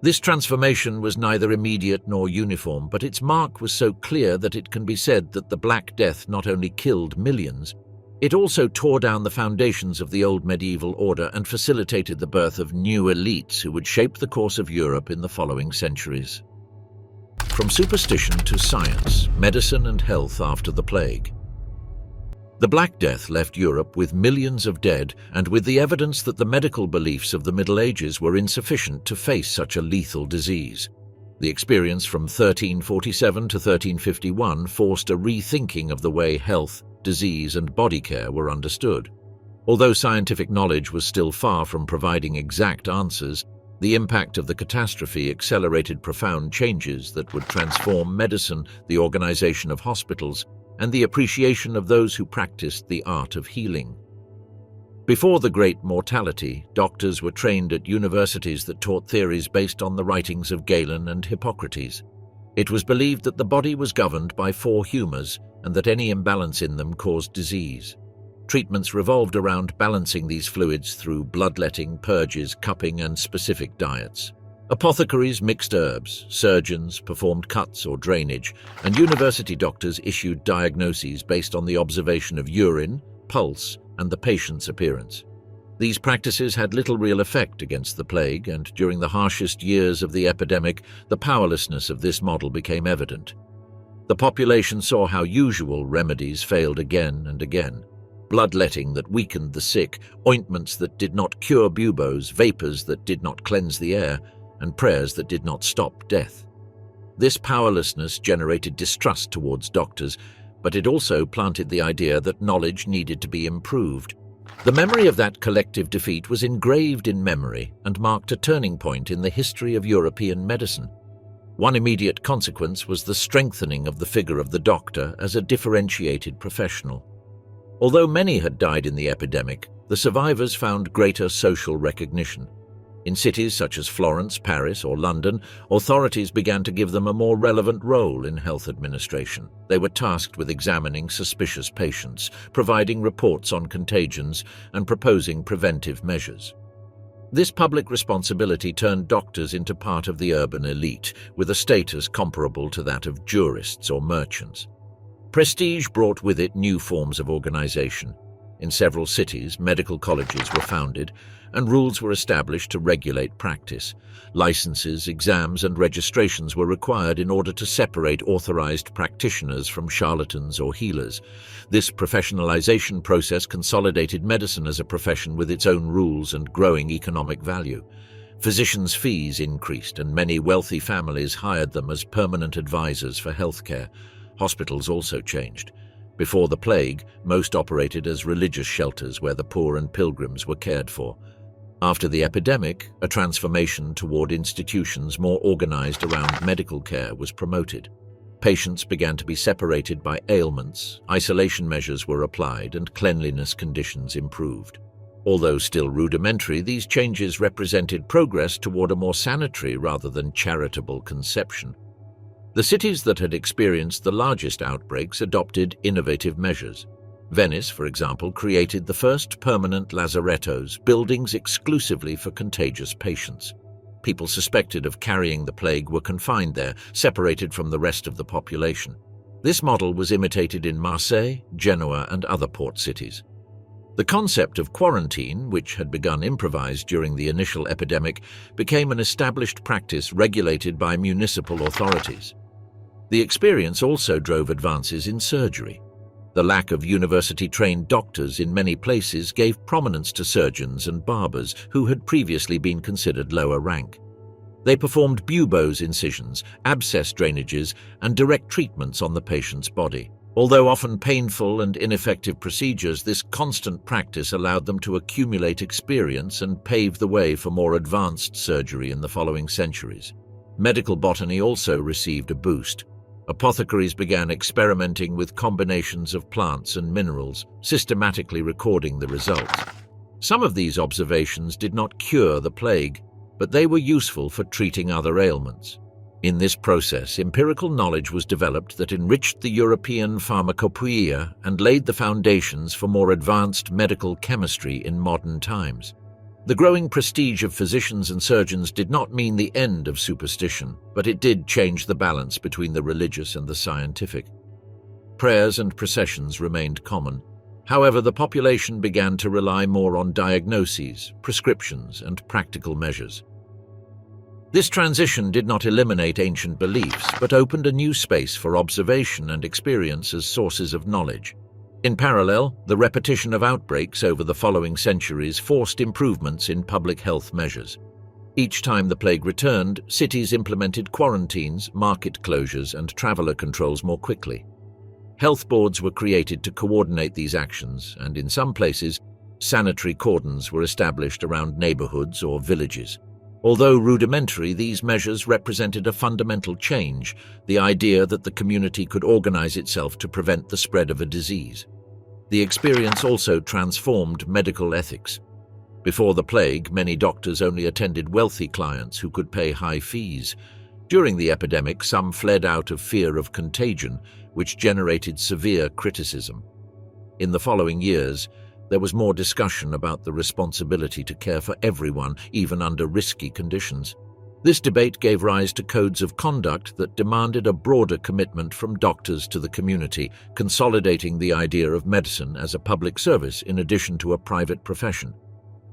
A: This transformation was neither immediate nor uniform, but its mark was so clear that it can be said that the Black Death not only killed millions, it also tore down the foundations of the old medieval order and facilitated the birth of new elites who would shape the course of Europe in the following centuries. From superstition to science, medicine and health after the plague. The Black Death left Europe with millions of dead and with the evidence that the medical beliefs of the Middle Ages were insufficient to face such a lethal disease. The experience from 1347 to 1351 forced a rethinking of the way health, disease, and body care were understood. Although scientific knowledge was still far from providing exact answers, the impact of the catastrophe accelerated profound changes that would transform medicine, the organization of hospitals, and the appreciation of those who practiced the art of healing. Before the Great Mortality, doctors were trained at universities that taught theories based on the writings of Galen and Hippocrates. It was believed that the body was governed by four humours and that any imbalance in them caused disease. Treatments revolved around balancing these fluids through bloodletting, purges, cupping, and specific diets. Apothecaries mixed herbs, surgeons performed cuts or drainage, and university doctors issued diagnoses based on the observation of urine, pulse, and the patient's appearance. These practices had little real effect against the plague, and during the harshest years of the epidemic, the powerlessness of this model became evident. The population saw how usual remedies failed again and again. Bloodletting that weakened the sick, ointments that did not cure buboes, vapors that did not cleanse the air, and prayers that did not stop death. This powerlessness generated distrust towards doctors, but it also planted the idea that knowledge needed to be improved. The memory of that collective defeat was engraved in memory and marked a turning point in the history of European medicine. One immediate consequence was the strengthening of the figure of the doctor as a differentiated professional. Although many had died in the epidemic, the survivors found greater social recognition. In cities such as Florence, Paris, or London, authorities began to give them a more relevant role in health administration. They were tasked with examining suspicious patients, providing reports on contagions, and proposing preventive measures. This public responsibility turned doctors into part of the urban elite, with a status comparable to that of jurists or merchants. Prestige brought with it new forms of organization. In several cities, medical colleges were founded, and rules were established to regulate practice. Licenses, exams, and registrations were required in order to separate authorized practitioners from charlatans or healers. This professionalization process consolidated medicine as a profession with its own rules and growing economic value. Physicians' fees increased, and many wealthy families hired them as permanent advisors for healthcare. Hospitals also changed. Before the plague, most operated as religious shelters where the poor and pilgrims were cared for. After the epidemic, a transformation toward institutions more organized around medical care was promoted. Patients began to be separated by ailments, isolation measures were applied, and cleanliness conditions improved. Although still rudimentary, these changes represented progress toward a more sanitary rather than charitable conception. The cities that had experienced the largest outbreaks adopted innovative measures. Venice, for example, created the first permanent lazarettos, buildings exclusively for contagious patients. People suspected of carrying the plague were confined there, separated from the rest of the population. This model was imitated in Marseille, Genoa, and other port cities. The concept of quarantine, which had begun improvised during the initial epidemic, became an established practice regulated by municipal authorities. The experience also drove advances in surgery. The lack of university-trained doctors in many places gave prominence to surgeons and barbers who had previously been considered lower rank. They performed buboes incisions, abscess drainages, and direct treatments on the patient's body. Although often painful and ineffective procedures, this constant practice allowed them to accumulate experience and pave the way for more advanced surgery in the following centuries. Medical botany also received a boost. Apothecaries began experimenting with combinations of plants and minerals, systematically recording the results. Some of these observations did not cure the plague, but they were useful for treating other ailments. In this process, empirical knowledge was developed that enriched the European pharmacopoeia and laid the foundations for more advanced medical chemistry in modern times. The growing prestige of physicians and surgeons did not mean the end of superstition, but it did change the balance between the religious and the scientific. Prayers and processions remained common. However, the population began to rely more on diagnoses, prescriptions, and practical measures. This transition did not eliminate ancient beliefs, but opened a new space for observation and experience as sources of knowledge. In parallel, the repetition of outbreaks over the following centuries forced improvements in public health measures. Each time the plague returned, cities implemented quarantines, market closures, and traveler controls more quickly. Health boards were created to coordinate these actions, and in some places, sanitary cordons were established around neighborhoods or villages. Although rudimentary, these measures represented a fundamental change, the idea that the community could organize itself to prevent the spread of a disease. The experience also transformed medical ethics. Before the plague, many doctors only attended wealthy clients who could pay high fees. During the epidemic, some fled out of fear of contagion, which generated severe criticism. In the following years, there was more discussion about the responsibility to care for everyone, even under risky conditions. This debate gave rise to codes of conduct that demanded a broader commitment from doctors to the community, consolidating the idea of medicine as a public service in addition to a private profession.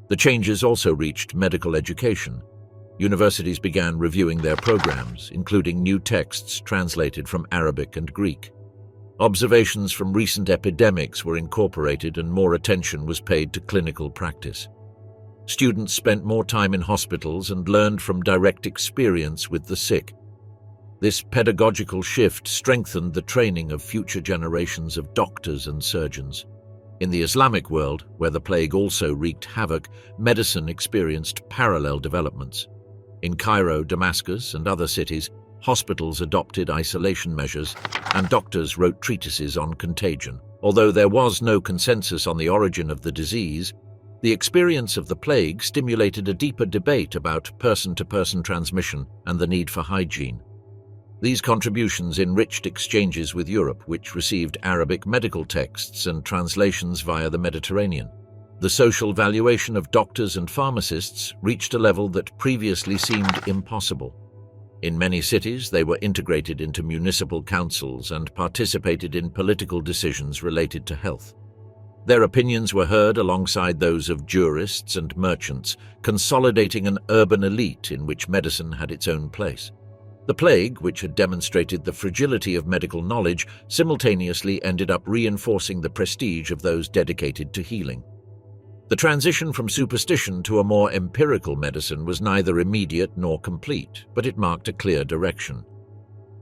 A: The changes also reached medical education. Universities began reviewing their programs, including new texts translated from Arabic and Greek. Observations from recent epidemics were incorporated and more attention was paid to clinical practice. Students spent more time in hospitals and learned from direct experience with the sick. This pedagogical shift strengthened the training of future generations of doctors and surgeons. In the Islamic world, where the plague also wreaked havoc, medicine experienced parallel developments. In Cairo, Damascus, and other cities, hospitals adopted isolation measures, and doctors wrote treatises on contagion. Although there was no consensus on the origin of the disease, the experience of the plague stimulated a deeper debate about person-to-person transmission and the need for hygiene. These contributions enriched exchanges with Europe, which received Arabic medical texts and translations via the Mediterranean. The social valuation of doctors and pharmacists reached a level that previously seemed impossible. In many cities, they were integrated into municipal councils and participated in political decisions related to health. Their opinions were heard alongside those of jurists and merchants, consolidating an urban elite in which medicine had its own place. The plague, which had demonstrated the fragility of medical knowledge, simultaneously ended up reinforcing the prestige of those dedicated to healing. The transition from superstition to a more empirical medicine was neither immediate nor complete, but it marked a clear direction.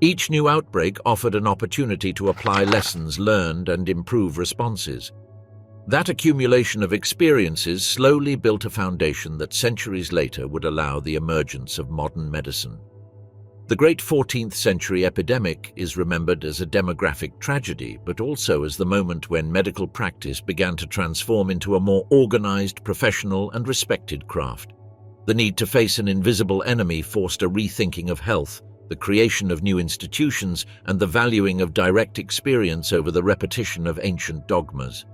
A: Each new outbreak offered an opportunity to apply lessons learned and improve responses. That accumulation of experiences slowly built a foundation that centuries later would allow the emergence of modern medicine. The great 14th century epidemic is remembered as a demographic tragedy, but also as the moment when medical practice began to transform into a more organized, professional, and respected craft. The need to face an invisible enemy forced a rethinking of health, the creation of new institutions, and the valuing of direct experience over the repetition of ancient dogmas.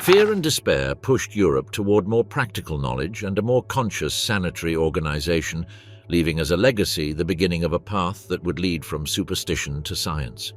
A: Fear and despair pushed Europe toward more practical knowledge and a more conscious sanitary organization, leaving as a legacy the beginning of a path that would lead from superstition to science.